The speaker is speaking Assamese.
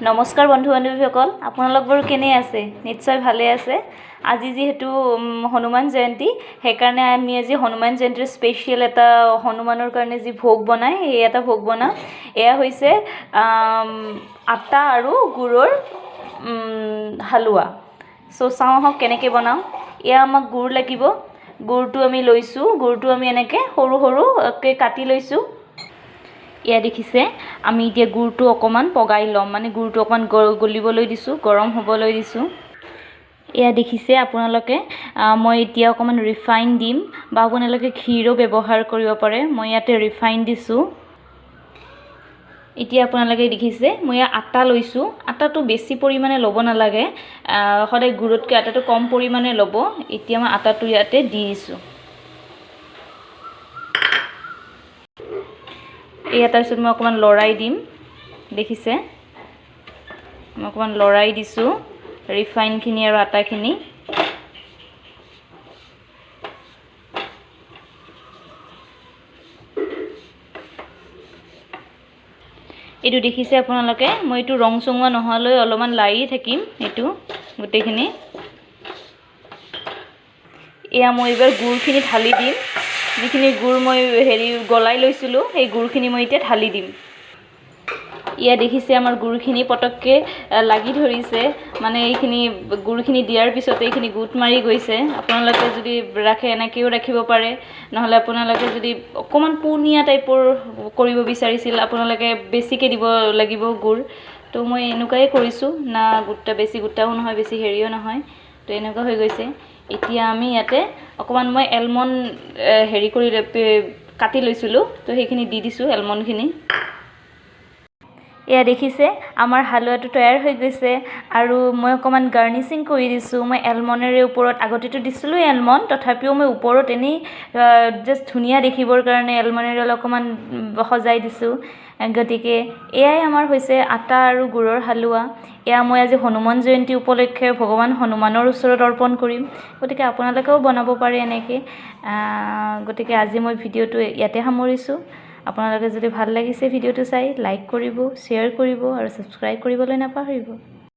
নমস্কাৰ বন্ধু বান্ধৱীসকল, আপোনালোক বাৰু কেনে আছে? নিশ্চয় ভালে আছে। আজি যিহেতু হনুমান জয়ন্তী, সেইকাৰণে আমি আজি হনুমান জয়ন্তীৰ স্পেচিয়েল এটা হনুমানৰ কাৰণে যি ভোগ বনায় সেই এটা ভোগ বনাওঁ। এয়া হৈছে আটা আৰু গুড়ৰ হালোৱা। চাওঁ আহক কেনেকৈ বনাওঁ। এয়া আমাক গুড় লাগিব। গুড়টো আমি লৈছোঁ। গুড়টো আমি এনেকৈ সৰু সৰুকৈ কাটি লৈছোঁ। এয়া দেখিছে, আমি এতিয়া গুড়টো অকণমান পগাই ল'ম, মানে গুড়টো অকণমান গলিবলৈ দিছোঁ, গৰম হ'বলৈ দিছোঁ। এয়া দেখিছে আপোনালোকে, মই এতিয়া অকণমান ৰিফাইন দিম বা আপোনালোকে ঘিৰো ব্যৱহাৰ কৰিব পাৰে। মই ইয়াতে ৰিফাইন দিছোঁ। এতিয়া আপোনালোকে দেখিছে, মই ইয়াত আটা লৈছোঁ। আটাটো বেছি পৰিমাণে ল'ব নালাগে, সদায় গুড়তকৈ আটাটো কম পৰিমাণে ল'ব। এতিয়া মই আটাটো ইয়াতে দি দিছোঁ। এয়া তাৰপিছত মই অকণমান লৰাই দিম। দেখিছে, মই অকণমান লৰাই দিছোঁ ৰিফাইনখিনি আৰু আটাখিনি। এইটো দেখিছে আপোনালোকে, মই এইটো ৰং চঙুৱা নোহোৱালৈ অলপমান লাৰি থাকিম এইটো গোটেইখিনি। এয়া মই এইবাৰ গুড়খিনি ঢালি দিম। যিখিনি গুড় মই গলাই লৈছিলোঁ, সেই গুড়খিনি মই এতিয়া ঢালি দিম। এয়া দেখিছে, আমাৰ গুড়খিনি পটককৈ লাগি ধৰিছে, মানে এইখিনি গুড়খিনি দিয়াৰ পিছতে এইখিনি গোট মাৰি গৈছে। আপোনালোকে যদি ৰাখে এনেকৈও ৰাখিব পাৰে, নহ'লে আপোনালোকে যদি অকণমান পনীয়া টাইপৰ কৰিব বিচাৰিছিল, আপোনালোকে বেছিকৈ দিব লাগিব গুড়। তো মই এনেকুৱাই কৰিছোঁ, না বেছি গোটাও নহয়, বেছি হেৰিও নহয়। তো এনেকুৱা হৈ গৈছে। এতিয়া আমি ইয়াতে অকণমান মই এলমণ্ড কাটি লৈছিলোঁ, তো সেইখিনি দি দিছোঁ, এলমণ্ডখিনি। এয়া দেখিছে, আমাৰ হালোৱাটো তৈয়াৰ হৈ গৈছে। আৰু মই অকণমান গাৰ্নিচিং কৰি দিছোঁ। মই এলমণ্ডেৰে ওপৰত, আগতেতো দিছিলোঁ এলমণ্ড, তথাপিও মই ওপৰত এনেই জাষ্ট ধুনীয়া দেখিবৰ কাৰণে এলমণ্ডেৰে অকণমান সজাই দিছোঁ। গতিকে এয়াই আমাৰ হৈছে আটা আৰু গুড়ৰ হালোৱা। এয়া মই আজি হনুমান জয়ন্তী উপলক্ষে ভগৱান হনুমানৰ ওচৰত অৰ্পণ কৰিম। গতিকে আপোনালোকেও বনাব পাৰে এনেকৈ। গতিকে আজি মই ভিডিঅ'টো ইয়াতে সামৰিছোঁ। আপোনালোকে যদি ভাল লাগিছে ভিডিঅ'টো চাই, লাইক কৰিব, শ্বেয়াৰ কৰিব আৰু ছাবস্ক্ৰাইব কৰিবলৈ নাপাহৰিব।